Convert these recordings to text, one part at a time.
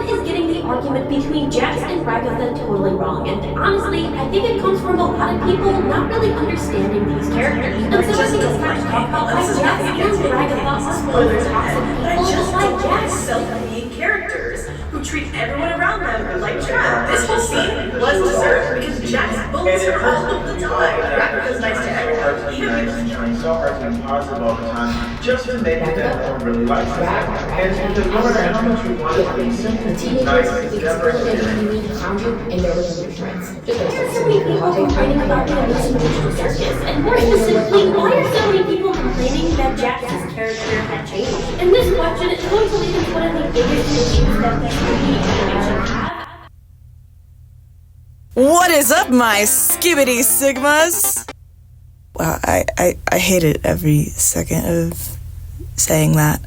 is getting the argument between Jax and Ragatha totally wrong, and honestly, I think it comes from a lot of people not really understanding these characters. And so I think it's time to talk about why Jax and Ragatha are both toxic people, just like Jax. Self-pitying characters who treat everyone around them like trash. This whole scene was deserved because Jax bullies her all of the time. Ragatha's nice to everyone, even and trying so hard to be positive all the time, just to make it that no one really likes us. And it's because no matter how much we want to be simple, nice, never And there were other trends. There are so many people complaining about the Amazing Digital Circus, and more specifically, why are so many people complaining that Jax's character had changed? And this question is going to lead into one of the biggest issues that the 3D animation have. What is up, my skibbity sigmas? Wow, I hate it every second of saying that.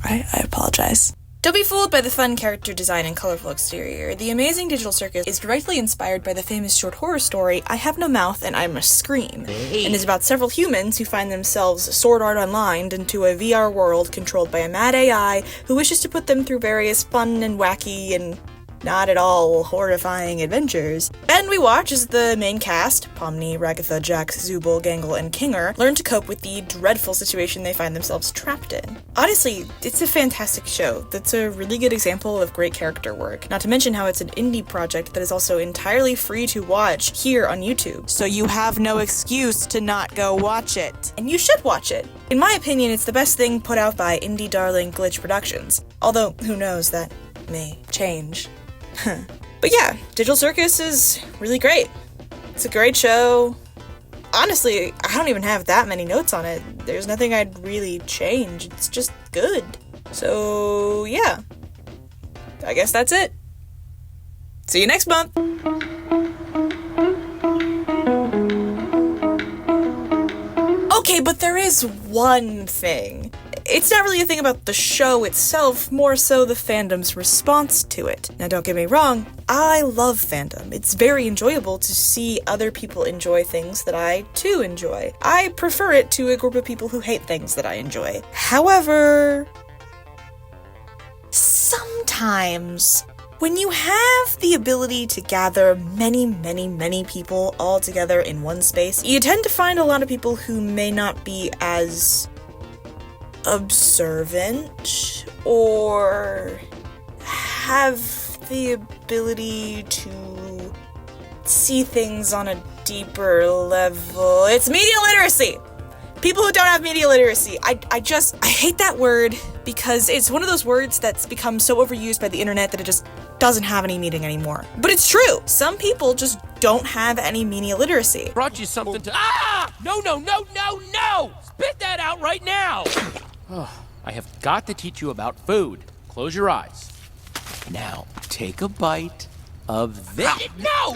I apologize. Don't be fooled by the fun character design and colorful exterior. The Amazing Digital Circus is directly inspired by the famous short horror story I Have No Mouth and I Must Scream, and is about several humans who find themselves sword art online into a VR world controlled by a mad AI who wishes to put them through various fun and wacky and not at all horrifying adventures. And we watch as the main cast, Pomni, Ragatha, Jax, Zubul, Gangle, and Kinger, learn to cope with the dreadful situation they find themselves trapped in. Honestly, it's a fantastic show that's a really good example of great character work, not to mention how it's an indie project that is also entirely free to watch here on YouTube. So you have no excuse to not go watch it. And you should watch it. In my opinion, it's the best thing put out by indie darling Glitch Productions. Although, who knows, that may change. But yeah, Digital Circus is really great. It's a great show. Honestly, I don't even have that many notes on it. There's nothing I'd really change. It's just good. So yeah, I guess that's it. See you next month. Okay, but there is one thing. It's not really a thing about the show itself, more so the fandom's response to it. Now don't get me wrong, I love fandom. It's very enjoyable to see other people enjoy things that I too enjoy. I prefer it to a group of people who hate things that I enjoy. However, sometimes when you have the ability to gather many people all together in one space, you tend to find a lot of people who may not be as observant or have the ability to see things on a deeper level. It's media literacy! People who don't have media literacy. I hate that word because it's one of those words that's become so overused by the internet that it just doesn't have any meaning anymore. But it's true. Some people just don't have any media literacy. Brought you something to— No! Spit that out right now! I have got to teach you about food. Close your eyes. Now, take a bite of this. No!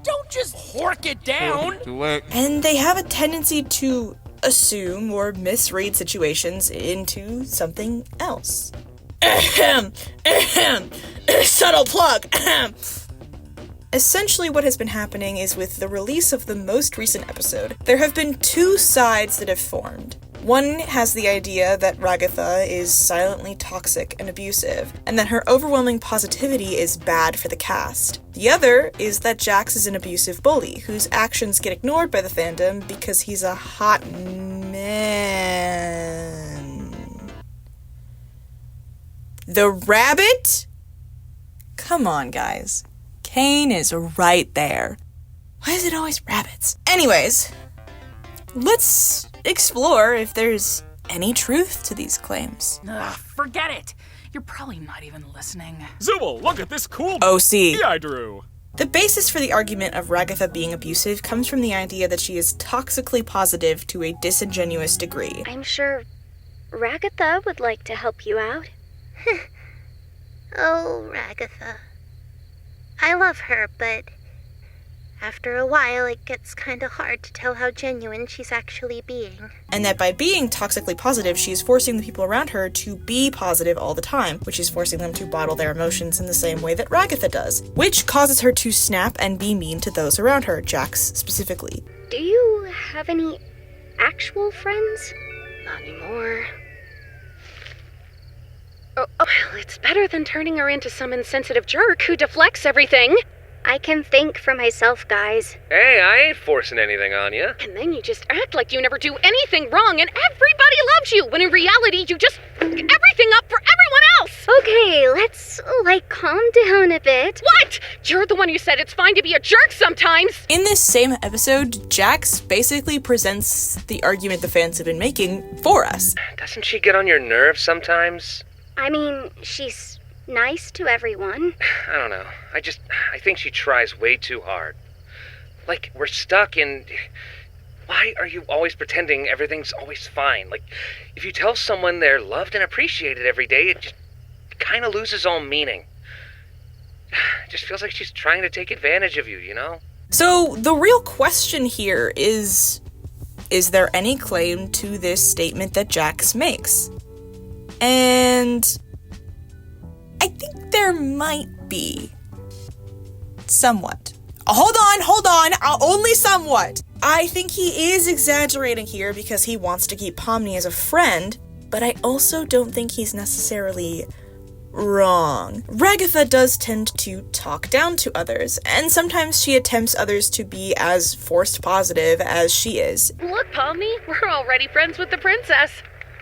Don't just hork it down! And they have a tendency to assume or misread situations into something else. Subtle plug! Essentially what has been happening is with the release of the most recent episode, there have been two sides that have formed. One has the idea that Ragatha is silently toxic and abusive, and that her overwhelming positivity is bad for the cast. The other is that Jax is an abusive bully, whose actions get ignored by the fandom because he's a hot man. The rabbit? Come on, guys. Cain is right there. Why is it always rabbits? Anyways, let's explore if there's any truth to these claims. Forget it. You're probably not even listening. Zubul, look at this cool OC. I drew. The basis for the argument of Ragatha being abusive comes from the idea that she is toxically positive to a disingenuous degree. I'm sure Ragatha would like to help you out. Oh, Ragatha. I love her, but after a while it gets kinda hard to tell how genuine she's actually being. And that by being toxically positive, she is forcing the people around her to be positive all the time, which is forcing them to bottle their emotions in the same way that Ragatha does, which causes her to snap and be mean to those around her, Jax specifically. Do you have any actual friends? Not anymore. Oh, it's better than turning her into some insensitive jerk who deflects everything. I can think for myself, guys. Hey, I ain't forcing anything on you. And then you just act like you never do anything wrong and everybody loves you, when in reality you just fuck everything up for everyone else! Okay, let's, calm down a bit. What? You're the one who said it's fine to be a jerk sometimes! In this same episode, Jax basically presents the argument the fans have been making for us. Doesn't she get on your nerves sometimes? I mean, she's nice to everyone. I don't know. I think she tries way too hard. Like, we're stuck in... Why are you always pretending everything's always fine? Like, if you tell someone they're loved and appreciated every day, it just kind of loses all meaning. It just feels like she's trying to take advantage of you, you know? So, the real question here is there any claim to this statement that Jax makes? And I think there might be. Somewhat. Hold on, only somewhat. I think he is exaggerating here because he wants to keep Pomni as a friend, but I also don't think he's necessarily wrong. Ragatha does tend to talk down to others, and sometimes she attempts others to be as forced positive as she is. Look, Pomni, we're already friends with the princess.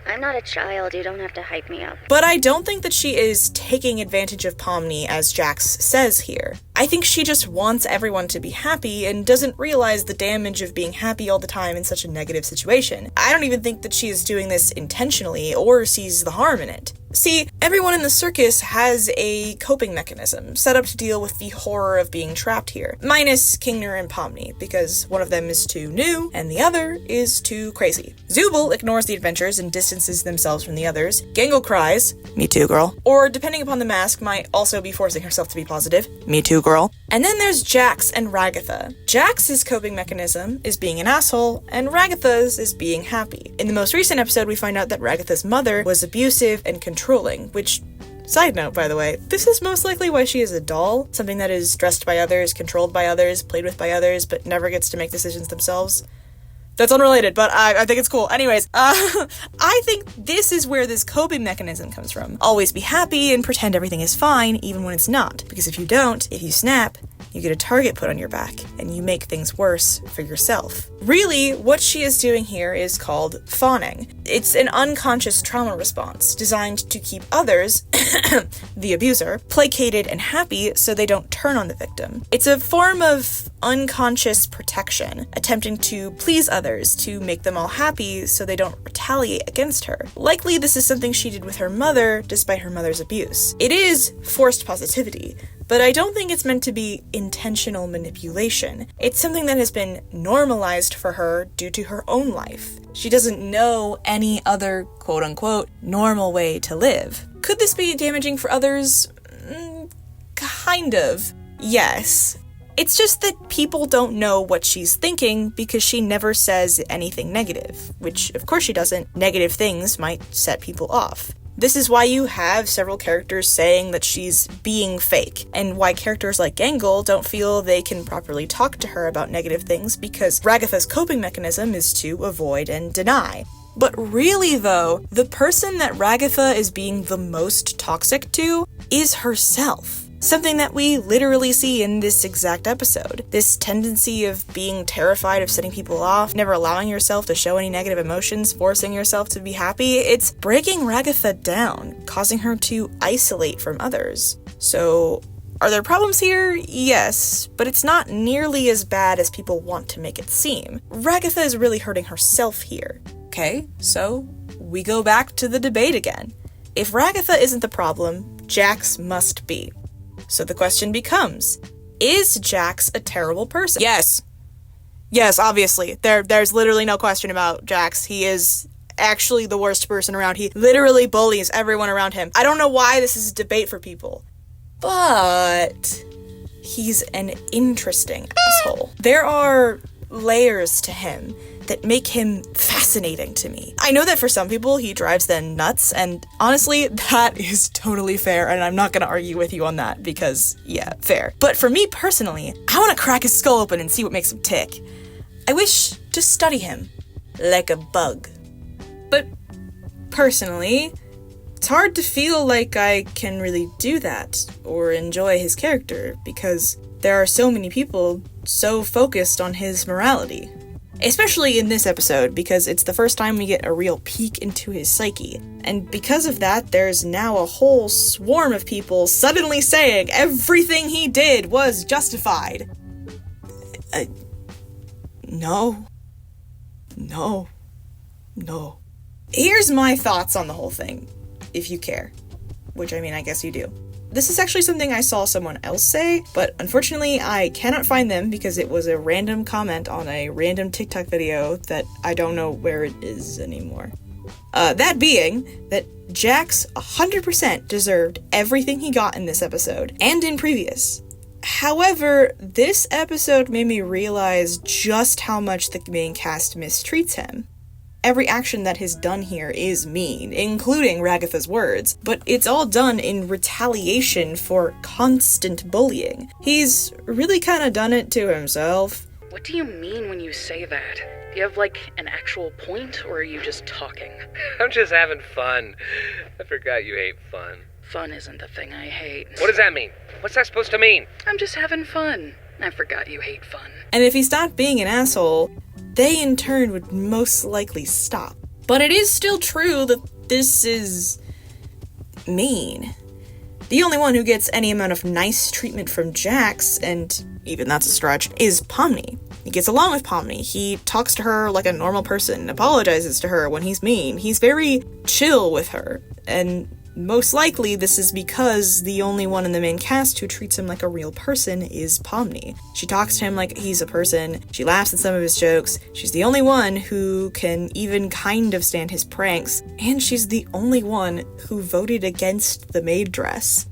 I'm not a child, you don't have to hype me up. But I don't think that she is taking advantage of Pomni, as Jax says here. I think she just wants everyone to be happy and doesn't realize the damage of being happy all the time in such a negative situation. I don't even think that she is doing this intentionally or sees the harm in it. See, everyone in the circus has a coping mechanism set up to deal with the horror of being trapped here. Minus Kingner and Pomni, because one of them is too new and the other is too crazy. Zubul ignores the adventures and distances themselves from the others. Gangle cries, "Me too, girl." Or, depending upon the mask, might also be forcing herself to be positive. "Me too, girl." And then there's Jax and Ragatha. Jax's coping mechanism is being an asshole, and Ragatha's is being happy. In the most recent episode, we find out that Ragatha's mother was abusive and controlling, which, side note, by the way, this is most likely why she is a doll, something that is dressed by others, controlled by others, played with by others, but never gets to make decisions themselves. That's unrelated, but I think it's cool. Anyways, I think this is where this coping mechanism comes from. Always be happy and pretend everything is fine, even when it's not. Because if you don't, if you snap, you get a target put on your back, and you make things worse for yourself. Really, what she is doing here is called fawning. It's an unconscious trauma response designed to keep others, the abuser, placated and happy so they don't turn on the victim. It's a form of unconscious protection, attempting to please others to make them all happy so they don't retaliate against her. Likely this is something she did with her mother despite her mother's abuse. It is forced positivity, but I don't think it's meant to be intentional manipulation. It's something that has been normalized for her due to her own life. She doesn't know any other quote-unquote normal way to live. Could this be damaging for others? Kind of. Yes. It's just that people don't know what she's thinking because she never says anything negative, which of course she doesn't. Negative things might set people off. This is why you have several characters saying that she's being fake, and why characters like Gangle don't feel they can properly talk to her about negative things because Ragatha's coping mechanism is to avoid and deny. But really though, the person that Ragatha is being the most toxic to is herself. Something that we literally see in this exact episode. This tendency of being terrified of setting people off, never allowing yourself to show any negative emotions, forcing yourself to be happy, it's breaking Ragatha down, causing her to isolate from others. So, are there problems here? Yes, but it's not nearly as bad as people want to make it seem. Ragatha is really hurting herself here. Okay, so we go back to the debate again. If Ragatha isn't the problem, Jax must be. So the question becomes, is Jax a terrible person? Yes. Yes, obviously. There's literally no question about Jax. He is actually the worst person around. He literally bullies everyone around him. I don't know why this is a debate for people, but he's an interesting asshole. There are layers to him that make him fascinating to me. I know that for some people he drives them nuts, and honestly, that is totally fair, and I'm not gonna argue with you on that because, yeah, fair. But for me personally, I wanna crack his skull open and see what makes him tick. I wish to study him like a bug. But personally, It's hard to feel like I can really do that, or enjoy his character, because there are so many people so focused on his morality. Especially in this episode, because it's the first time we get a real peek into his psyche. And because of that, there's now a whole swarm of people suddenly saying everything he did was justified. No. Here's my thoughts on the whole thing, if you care. Which, I mean, I guess you do. This is actually something I saw someone else say, but unfortunately I cannot find them because it was a random comment on a random TikTok video that I don't know where it is anymore. That being that Jax 100% deserved everything he got in this episode, and in previous. However, this episode made me realize just how much the main cast mistreats him. Every action that is done here is mean, including Ragatha's words, but it's all done in retaliation for constant bullying. He's really kinda done it to himself. What do you mean when you say that? Do you have, like, an actual point, or are you just talking? I'm just having fun. I forgot you hate fun. Fun isn't the thing I hate. What does that mean? What's that supposed to mean? I'm just having fun. I forgot you hate fun. And if he stopped being an asshole, they in turn would most likely stop. But it is still true that this is mean. The only one who gets any amount of nice treatment from Jax, and even that's a stretch, is Pomni. He gets along with Pomni. He talks to her like a normal person, apologizes to her when he's mean. He's very chill with her, and most likely this is because the only one in the main cast who treats him like a real person is Pomni. She talks to him like he's a person, she laughs at some of his jokes, she's the only one who can even kind of stand his pranks, and she's the only one who voted against the maid dress.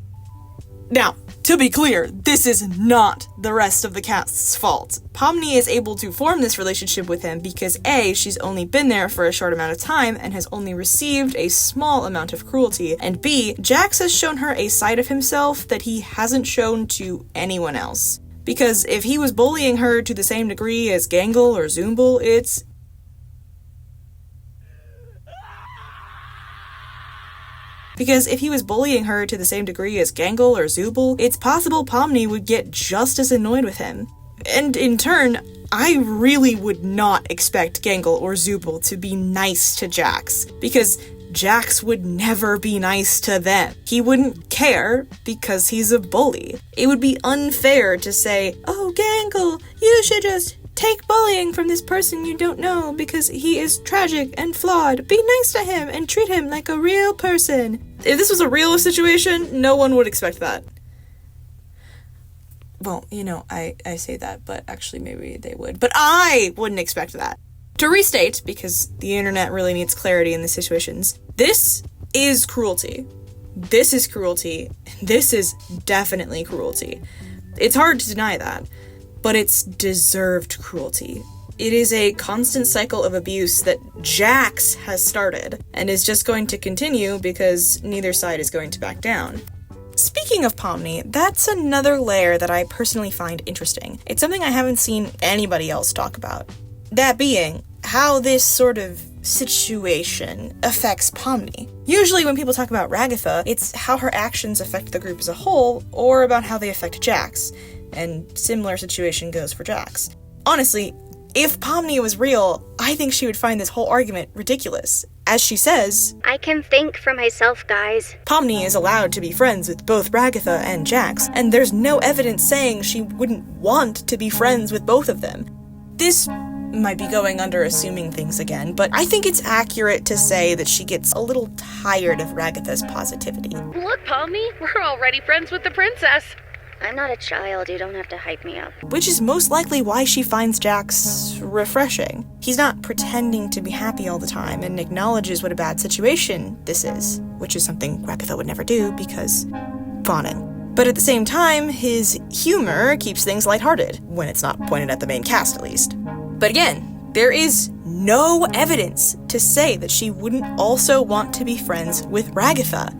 Now, to be clear, this is not the rest of the cast's fault. Pomni is able to form this relationship with him because A, she's only been there for a short amount of time and has only received a small amount of cruelty, and B, Jax has shown her a side of himself that he hasn't shown to anyone else. Because if he was bullying her to the same degree as Gangle or Zoombul, it's possible Pomni would get just as annoyed with him. And in turn, I really would not expect Gangle or Zoombul to be nice to Jax, because Jax would never be nice to them. He wouldn't care because he's a bully. It would be unfair to say, "Oh, Gangle, you should just take bullying from this person you don't know because he is tragic and flawed. Be nice to him and treat him like a real person." If this was a real situation, no one would expect that. Well, you know, I say that, but actually maybe they would. But I wouldn't expect that. To restate, because the internet really needs clarity in these situations, this is cruelty. This is cruelty. This is definitely cruelty. It's hard to deny that, but it's deserved cruelty. It is a constant cycle of abuse that Jax has started, and is just going to continue because neither side is going to back down. Speaking of Pomni, that's another layer that I personally find interesting. It's something I haven't seen anybody else talk about. That being, how this sort of situation affects Pomni. Usually when people talk about Ragatha, it's how her actions affect the group as a whole, or about how they affect Jax, and similar situation goes for Jax. Honestly, if Pomni was real, I think she would find this whole argument ridiculous. As she says, I can think for myself, guys. Pomni is allowed to be friends with both Ragatha and Jax, and there's no evidence saying she wouldn't want to be friends with both of them. This might be going under assuming things again, but I think it's accurate to say that she gets a little tired of Ragatha's positivity. Look, Pomni, we're already friends with the princess. I'm not a child, you don't have to hype me up. Which is most likely why she finds Jax refreshing. He's not pretending to be happy all the time and acknowledges what a bad situation this is, which is something Ragatha would never do because fawning. But at the same time, his humor keeps things lighthearted, when it's not pointed at the main cast at least. But again, there is no evidence to say that she wouldn't also want to be friends with Ragatha.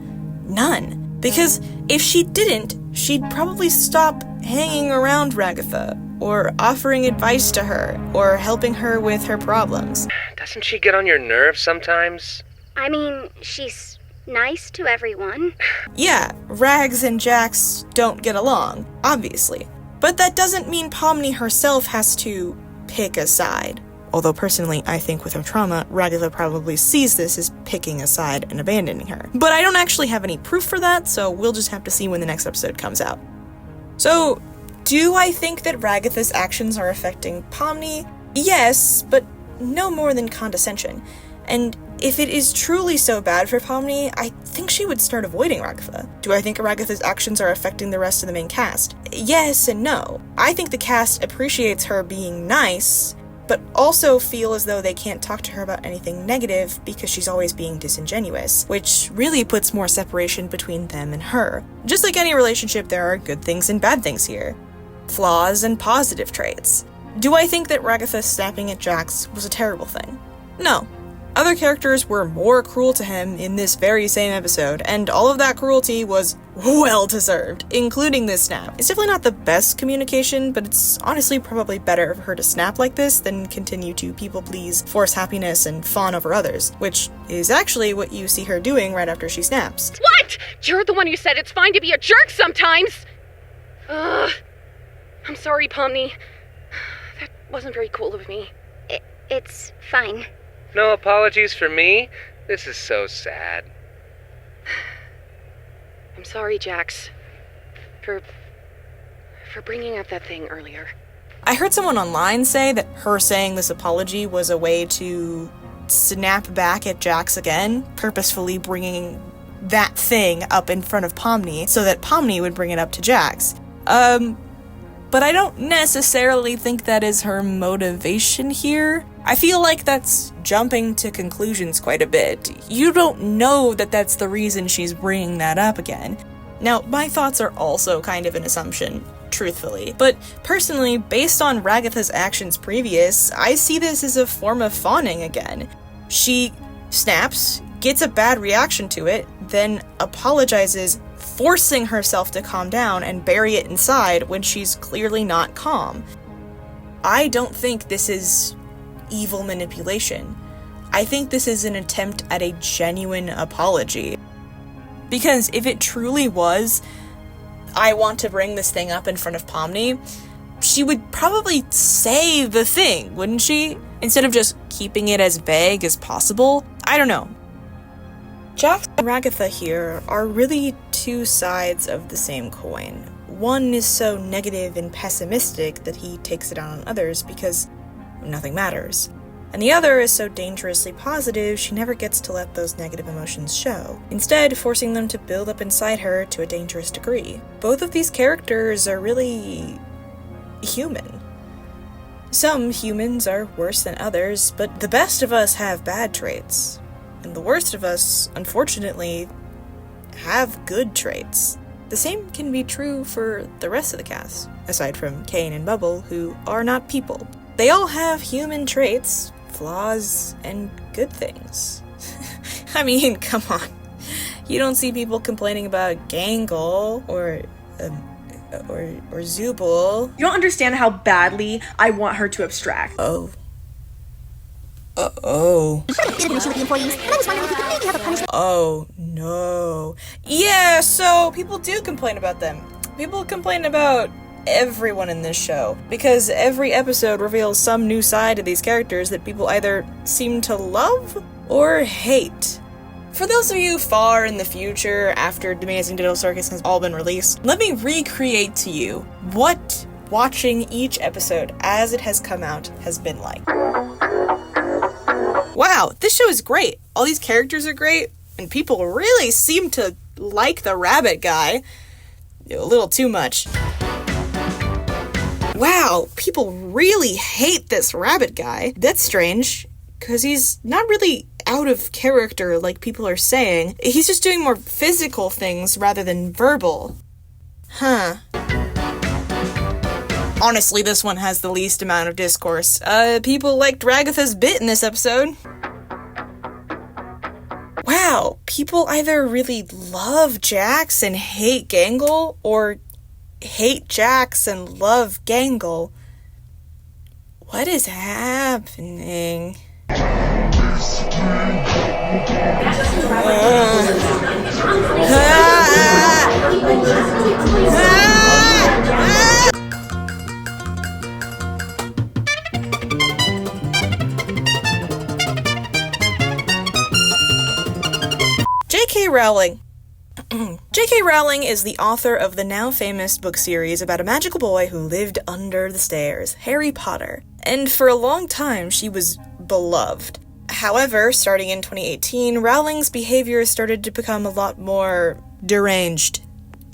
None. Because if she didn't, she'd probably stop hanging around Ragatha, or offering advice to her, or helping her with her problems. Doesn't she get on your nerves sometimes? I mean, she's nice to everyone. Yeah, Rags and Jax don't get along, obviously. But that doesn't mean Pomni herself has to pick a side. Although personally, I think with her trauma, Ragatha probably sees this as picking a side and abandoning her. But I don't actually have any proof for that, so we'll just have to see when the next episode comes out. So, do I think that Ragatha's actions are affecting Pomni? Yes, but no more than condescension. And if it is truly so bad for Pomni, I think she would start avoiding Ragatha. Do I think Ragatha's actions are affecting the rest of the main cast? Yes and no. I think the cast appreciates her being nice, but also feel as though they can't talk to her about anything negative because she's always being disingenuous, which really puts more separation between them and her. Just like any relationship, there are good things and bad things here. Flaws and positive traits. Do I think that Ragatha snapping at Jax was a terrible thing? No. Other characters were more cruel to him in this very same episode, and all of that cruelty was well-deserved, including this snap. It's definitely not the best communication, but it's honestly probably better for her to snap like this than continue to people-please, force happiness, and fawn over others, which is actually what you see her doing right after she snaps. What? You're the one who said it's fine to be a jerk sometimes! I'm sorry, Pomni. That wasn't very cool of me. It's fine. No apologies for me? This is so sad. I'm sorry, Jax, for bringing up that thing earlier. I heard someone online say that her saying this apology was a way to snap back at Jax again, purposefully bringing that thing up in front of Pomni so that Pomni would bring it up to Jax. But I don't necessarily think that is her motivation here. I feel like that's jumping to conclusions quite a bit. You don't know that that's the reason she's bringing that up again. Now, my thoughts are also kind of an assumption, truthfully. But personally, based on Ragatha's actions previous, I see this as a form of fawning again. She snaps, gets a bad reaction to it, then apologizes, forcing herself to calm down and bury it inside when she's clearly not calm. I don't think this is evil manipulation. I think this is an attempt at a genuine apology. Because if it truly was, I want to bring this thing up in front of Pomni, she would probably say the thing, wouldn't she? Instead of just keeping it as vague as possible. I don't know. Jax and Ragatha here are really two sides of the same coin. One is so negative and pessimistic that he takes it out on others because nothing matters. And the other is so dangerously positive she never gets to let those negative emotions show, instead forcing them to build up inside her to a dangerous degree. Both of these characters are really human. Some humans are worse than others, but the best of us have bad traits. And the worst of us, unfortunately, have good traits. The same can be true for the rest of the cast, aside from Kane and Bubble, who are not people. They all have human traits, flaws, and good things. I mean, come on. You don't see people complaining about Gangle, or Zubul. You don't understand how badly I want her to abstract. Oh, no. Yeah, so people do complain about them. People complain about everyone in this show, because every episode reveals some new side of these characters that people either seem to love or hate. For those of you far in the future, after Amazing Digital Circus has all been released, let me recreate to you what watching each episode as it has come out has been like. Wow, this show is great. All these characters are great, and people really seem to like the rabbit guy. A little too much. Wow, people really hate this rabbit guy. That's strange, because he's not really out of character like people are saying. He's just doing more physical things rather than verbal. Huh. Honestly, this one has the least amount of discourse. People liked Ragatha's bit in this episode. Wow, people either really love Jax and hate Gangle, or hate Jax and love Gangle. What is happening? J.K. Rowling. J.K. Rowling is the author of the now famous book series about a magical boy who lived under the stairs, Harry Potter. And for a long time, she was beloved. However, starting in 2018, Rowling's behavior started to become a lot more deranged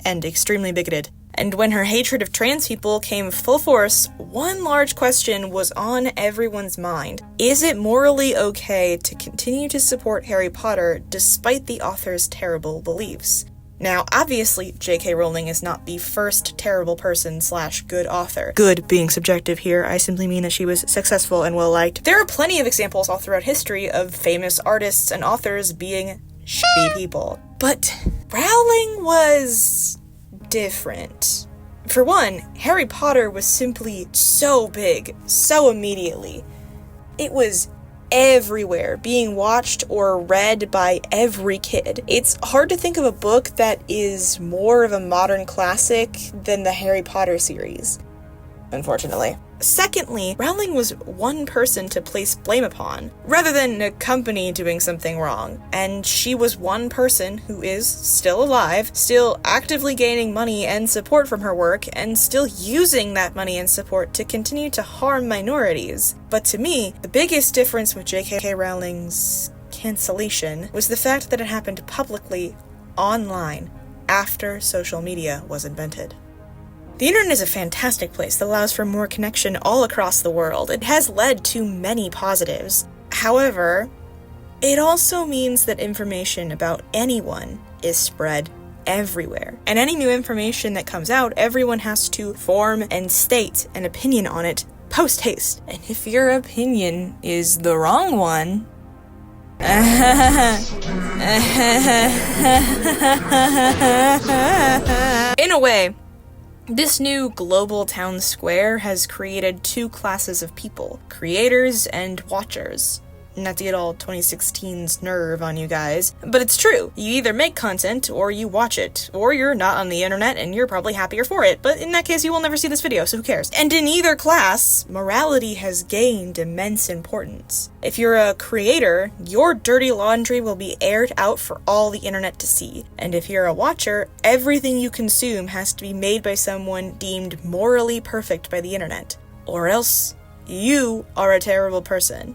and extremely bigoted. And when her hatred of trans people came full force, one large question was on everyone's mind. Is it morally okay to continue to support Harry Potter despite the author's terrible beliefs? Now, obviously, J.K. Rowling is not the first terrible person / good author. Good being subjective here, I simply mean that she was successful and well-liked. There are plenty of examples all throughout history of famous artists and authors being shitty people. But Rowling was different. For one, Harry Potter was simply so big, so immediately. It was everywhere, being watched or read by every kid. It's hard to think of a book that is more of a modern classic than the Harry Potter series, unfortunately. Secondly, Rowling was one person to place blame upon, rather than a company doing something wrong. And she was one person who is still alive, still actively gaining money and support from her work, and still using that money and support to continue to harm minorities. But to me, the biggest difference with J.K. Rowling's cancellation was the fact that it happened publicly, online, after social media was invented. The internet is a fantastic place that allows for more connection all across the world. It has led to many positives. However, it also means that information about anyone is spread everywhere. And any new information that comes out, everyone has to form and state an opinion on it post-haste. And if your opinion is the wrong one, in a way, this new global town square has created two classes of people, creators and watchers. Not to get all 2016's nerve on you guys, but it's true. You either make content or you watch it, or you're not on the internet and you're probably happier for it, but in that case you will never see this video, so who cares? And in either class, morality has gained immense importance. If you're a creator, your dirty laundry will be aired out for all the internet to see. And if you're a watcher, everything you consume has to be made by someone deemed morally perfect by the internet. Or else, you are a terrible person.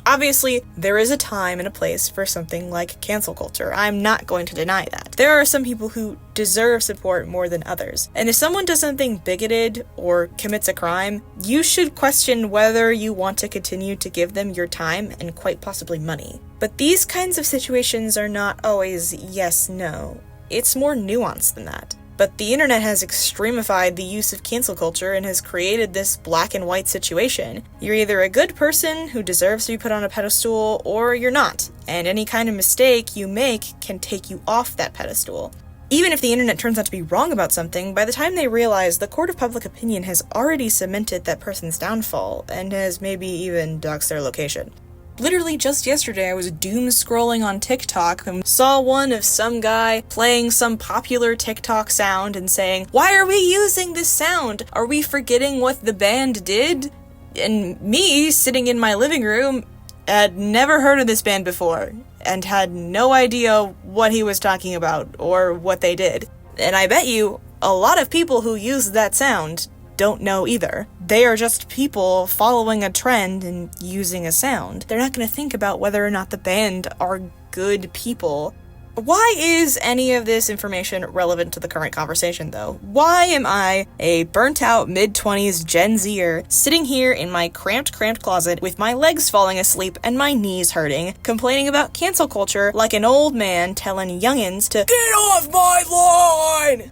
Obviously, there is a time and a place for something like cancel culture. I'm not going to deny that. There are some people who deserve support more than others. And if someone does something bigoted or commits a crime, you should question whether you want to continue to give them your time and quite possibly money. But these kinds of situations are not always yes, no. It's more nuanced than that. But the internet has extremified the use of cancel culture and has created this black and white situation. You're either a good person who deserves to be put on a pedestal, or you're not, and any kind of mistake you make can take you off that pedestal. Even if the internet turns out to be wrong about something, by the time they realize, the court of public opinion has already cemented that person's downfall, and has maybe even doxed their location. Literally just yesterday I was doom scrolling on TikTok and saw one of some guy playing some popular TikTok sound and saying, "Why are we using this sound? Are we forgetting what the band did?" And me, sitting in my living room, had never heard of this band before and had no idea what he was talking about or what they did. And I bet you a lot of people who use that sound don't know either. They are just people following a trend and using a sound. They're not going to think about whether or not the band are good people. Why is any of this information relevant to the current conversation, though? Why am I, a burnt-out mid-20s Gen Zer, sitting here in my cramped closet with my legs falling asleep and my knees hurting, complaining about cancel culture like an old man telling youngins to get off my lawn?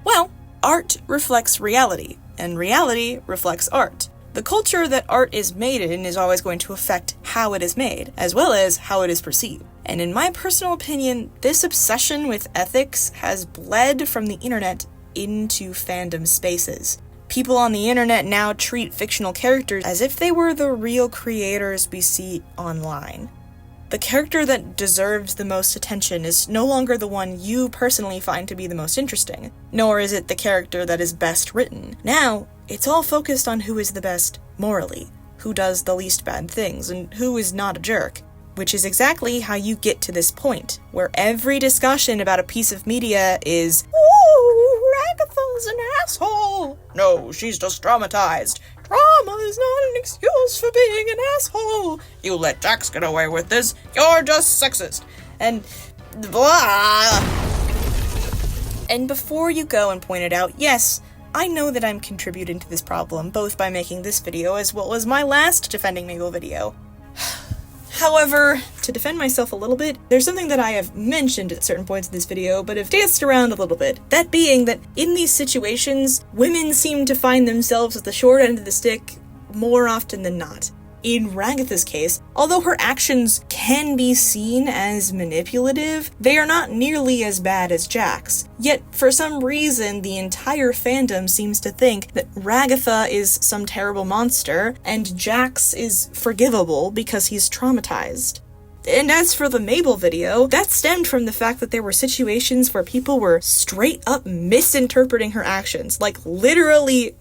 Well, art reflects reality, and reality reflects art. The culture that art is made in is always going to affect how it is made, as well as how it is perceived. And in my personal opinion, this obsession with ethics has bled from the internet into fandom spaces. People on the internet now treat fictional characters as if they were the real creators we see online. The character that deserves the most attention is no longer the one you personally find to be the most interesting, nor is it the character that is best written. Now, it's all focused on who is the best morally, who does the least bad things, and who is not a jerk. which is exactly how you get to this point, where every discussion about a piece of media is, "Ooh, Ragatha's an asshole! No, she's just traumatized. Trauma is not an excuse for being an asshole. You let Jax get away with this, you're just sexist." And blah. And before you go and point it out, yes, I know that I'm contributing to this problem, both by making this video as well as my last Defending Mabel video. However, to defend myself a little bit, there's something that I have mentioned at certain points in this video, but have danced around a little bit. That being that in these situations, women seem to find themselves at the short end of the stick more often than not. In Ragatha's case, although her actions can be seen as manipulative, they are not nearly as bad as Jack's. Yet, for some reason, the entire fandom seems to think that Ragatha is some terrible monster, and Jax is forgivable because he's traumatized. And as for the Mabel video, that stemmed from the fact that there were situations where people were straight up misinterpreting her actions, like literally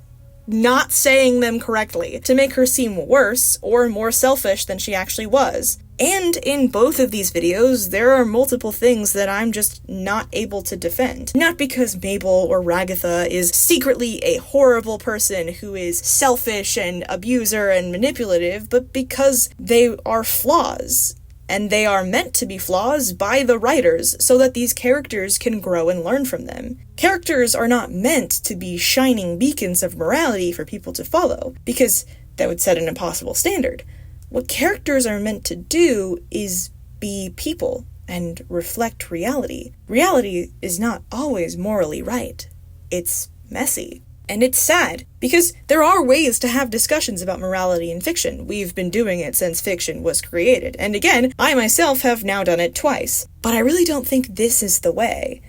not saying them correctly to make her seem worse or more selfish than she actually was. And in both of these videos, there are multiple things that I'm just not able to defend. Not because Mabel or Ragatha is secretly a horrible person who is selfish and abuser and manipulative, but because they are flaws. And they are meant to be flaws by the writers so that these characters can grow and learn from them. Characters are not meant to be shining beacons of morality for people to follow, because that would set an impossible standard. What characters are meant to do is be people and reflect reality. Reality is not always morally right. It's messy. And it's sad, because there are ways to have discussions about morality in fiction. We've been doing it since fiction was created, and again, I myself have now done it twice. But I really don't think this is the way.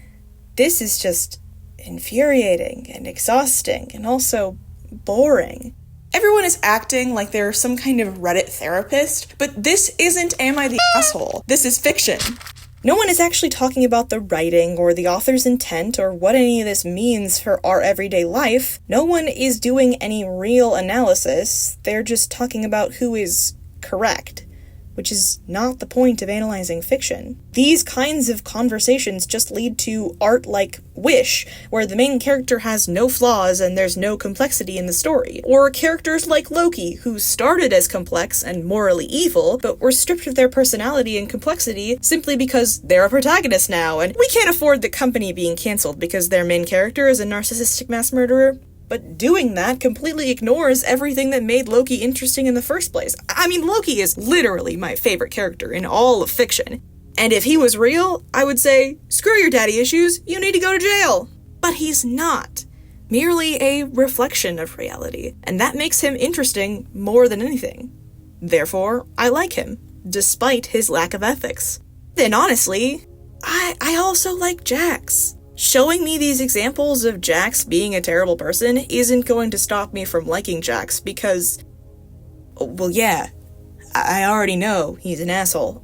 This is just infuriating and exhausting, and also boring. Everyone is acting like they're some kind of Reddit therapist, but this isn't Am I the Asshole? This is fiction. No one is actually talking about the writing or the author's intent or what any of this means for our everyday life. No one is doing any real analysis. They're just talking about who is correct, which is not the point of analyzing fiction. These kinds of conversations just lead to art like Wish, where the main character has no flaws and there's no complexity in the story. Or characters like Loki, who started as complex and morally evil, but were stripped of their personality and complexity simply because they're a protagonist now, and we can't afford the company being cancelled because their main character is a narcissistic mass murderer. But doing that completely ignores everything that made Loki interesting in the first place. I mean, Loki is literally my favorite character in all of fiction. And if he was real, I would say, screw your daddy issues, you need to go to jail. But he's not. Merely a reflection of reality. And that makes him interesting more than anything. Therefore, I like him, despite his lack of ethics. And honestly, I also like Jax. Showing me these examples of Jax being a terrible person isn't going to stop me from liking Jax because, well, yeah, I already know he's an asshole.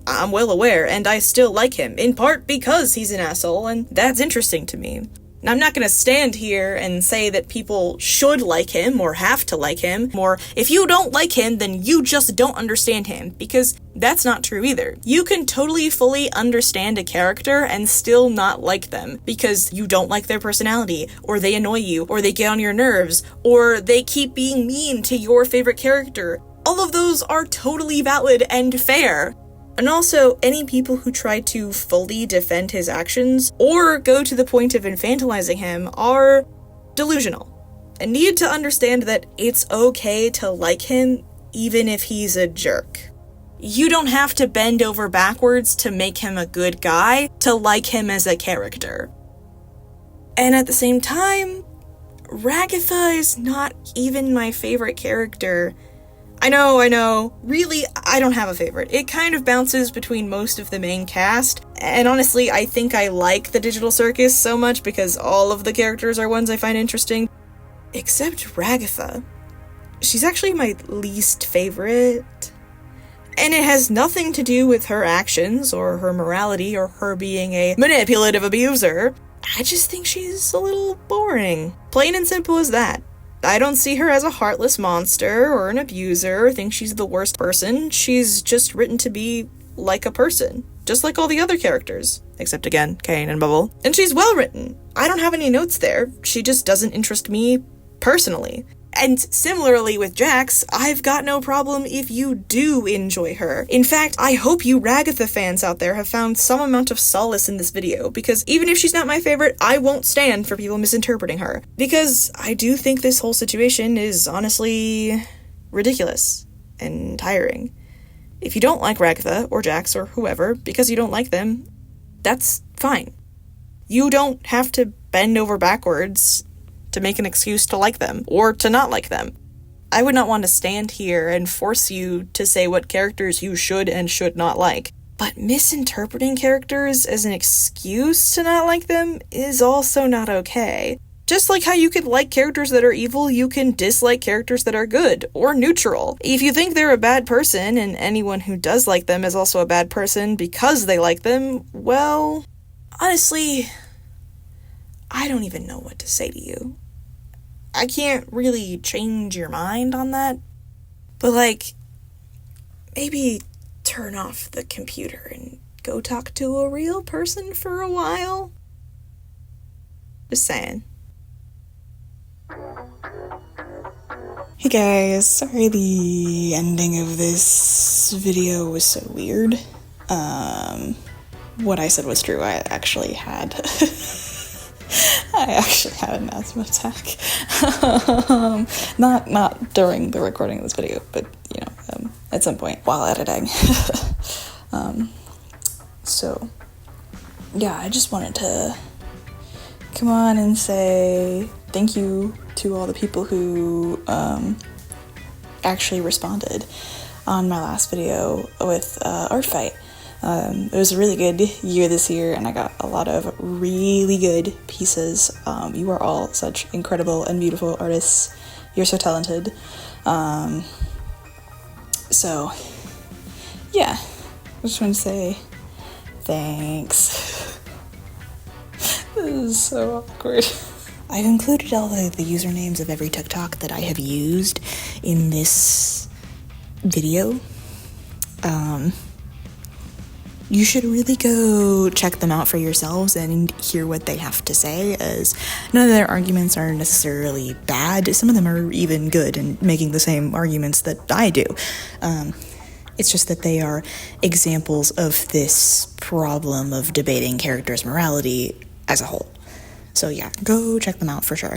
I'm well aware, and I still like him, in part because he's an asshole, and that's interesting to me. And I'm not going to stand here and say that people should like him, or have to like him, or if you don't like him, then you just don't understand him, because that's not true either. You can totally fully understand a character and still not like them, because you don't like their personality, or they annoy you, or they get on your nerves, or they keep being mean to your favorite character. All of those are totally valid and fair. And also, any people who try to fully defend his actions, or go to the point of infantilizing him, are delusional, and need to understand that it's okay to like him, even if he's a jerk. You don't have to bend over backwards to make him a good guy, to like him as a character. And at the same time, Ragatha is not even my favorite character. I know. Really, I don't have a favorite. It kind of bounces between most of the main cast, and honestly, I think I like the Digital Circus so much because all of the characters are ones I find interesting. Except Ragatha. She's actually my least favorite. And it has nothing to do with her actions, or her morality, or her being a manipulative abuser. I just think she's a little boring. Plain and simple as that. I don't see her as a heartless monster or an abuser or think she's the worst person. She's just written to be like a person, just like all the other characters, except again, Kane and Bubble. And she's well written. I don't have any notes there. She just doesn't interest me personally. And similarly with Jax, I've got no problem if you do enjoy her. In fact, I hope you Ragatha fans out there have found some amount of solace in this video, because even if she's not my favorite, I won't stand for people misinterpreting her. Because I do think this whole situation is honestly ridiculous and tiring. If you don't like Ragatha or Jax or whoever because you don't like them, that's fine. You don't have to bend over backwards to make an excuse to like them, or to not like them. I would not want to stand here and force you to say what characters you should and should not like. But misinterpreting characters as an excuse to not like them is also not okay. Just like how you could like characters that are evil, you can dislike characters that are good, or neutral. If you think they're a bad person, and anyone who does like them is also a bad person because they like them, well, honestly, I don't even know what to say to you. I can't really change your mind on that, but maybe turn off the computer and go talk to a real person for a while. Just saying. Hey guys, sorry the ending of this video was so weird. What I said was true. I actually had an asthma attack. Not during the recording of this video, but at some point while editing. So yeah, I just wanted to come on and say thank you to all the people who actually responded on my last video with Art Fight. It was a really good year this year, and I got a lot of really good pieces. You are all such incredible and beautiful artists. You're so talented. So, yeah, I just want to say thanks. This is so awkward. I've included all the usernames of every TikTok that I have used in this video. You should really go check them out for yourselves and hear what they have to say, as none of their arguments are necessarily bad. Some of them are even good and making the same arguments that I do. It's just that they are examples of this problem of debating characters' morality as a whole. So yeah, go check them out for sure.